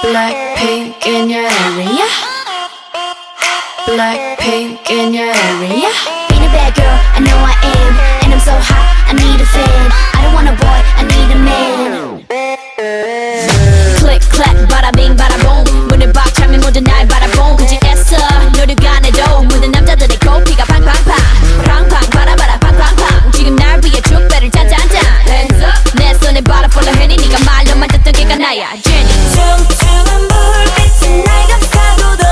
Blackpink in your area. Blackpink in your area. Being a bad girl, I know I am. And I'm so hot, I need a fan. I don't want a boy, I need a man. Click, clack, bada bing, bada boom. 문을 박 차면 모두 날 바라본 굳이 애써 노력 안 해도 모든 남자들의 코피가 팡팡팡 팡팡 바라바라 팡팡팡 지금 날 위해 축배를 짠짠짠 Hands up 내 손에 바라 follow henny 네가 말로만 듣던 걔가 나야 Jenny 춤추는 불빛이 날 감싸고도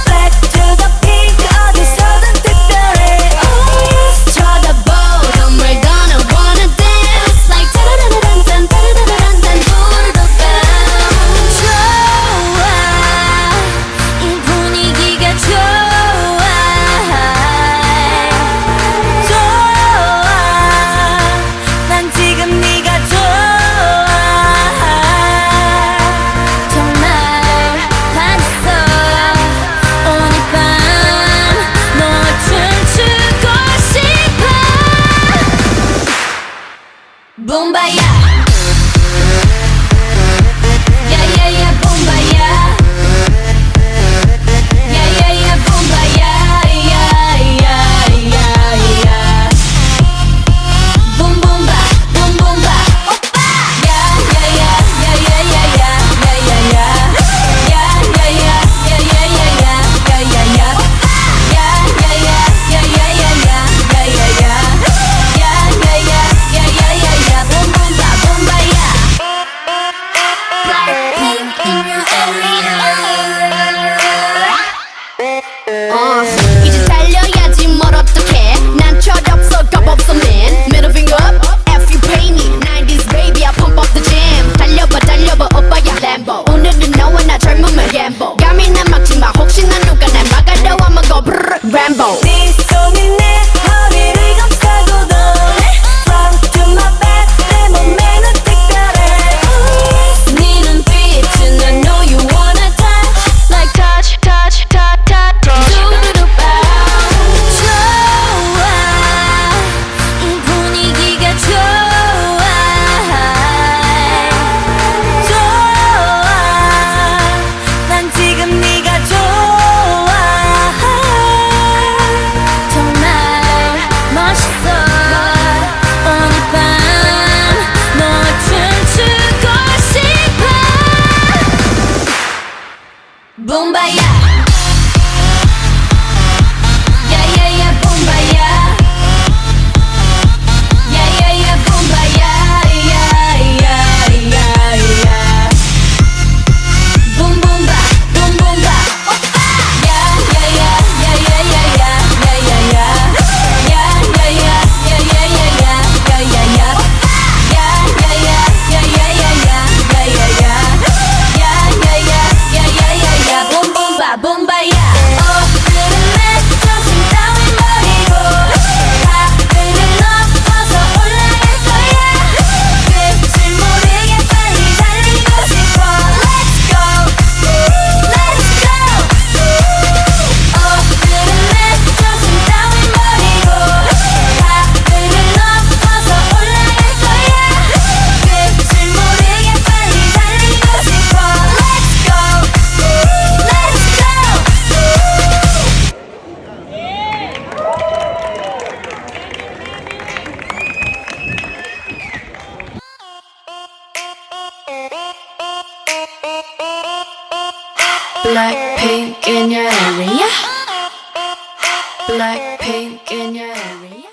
Black to the pink 어디서든 특별해 Oh yes 쳐다보던 뭘 gonna wanna dance Like 따라라란딴 따라라란딴 부르던 밤 좋아 이 분위기가 좋아 좋아 난 지금 네가 좋아 정말 반했어 오늘 밤 너와 춤추고 싶어 붐바야 야야야 붐바야 야야야 붐바야 야야야야 붐붐바 붐붐바 오빠 야야야 야야야야 야야야 야야야 야야야야 야야야 야야야 야야야야 야야야 야야야 야야야야 붐붐바 붐바야 Blackpink in your area. 이제 달려야지 뭘 어떡해 난 철없어 겁없어 man Middle finger up F you pay me 90s baby I pump up the jam 달려봐 달려봐 오빠야 Lambo 오늘은 너와 나 젊음을 gamble 감이나 막지마 혹시나 누가 날 막아도 I'ma go brrr Rambo 네 손이 내 허리를 감싸고도 Front to my back 내 몸매는 특별해 네 눈빛은 I know you wanna touch Like touch touch touch touch 두루루빠 좋아 이 분위기가 좋아 좋아 난 지금 네가 좋아 정말 멋있어 오늘 밤 너와 춤추고 싶어 붐바야 야야야 붐바야 야야야 붐바야 야야야야 붐붐바 붐붐바 오빠 야야야 야야야야 야야야 야야야 야야야야 야야야 야야야 야야야야 야야야 야야야 야야야야 붐붐바 붐바야 오늘은 내 정신 따윈 버리고 하늘을 넘어서 올라갈 거야 끝을 모르게 빨리 달리고 싶어 Let's go Let's go 오늘은 내 정신 따윈 버리고 하늘을 넘어서 올라갈 거야 끝을 모르게 빨리 달리고 싶어 Let's go Let's go Blackpink in your area. Blackpink in your area.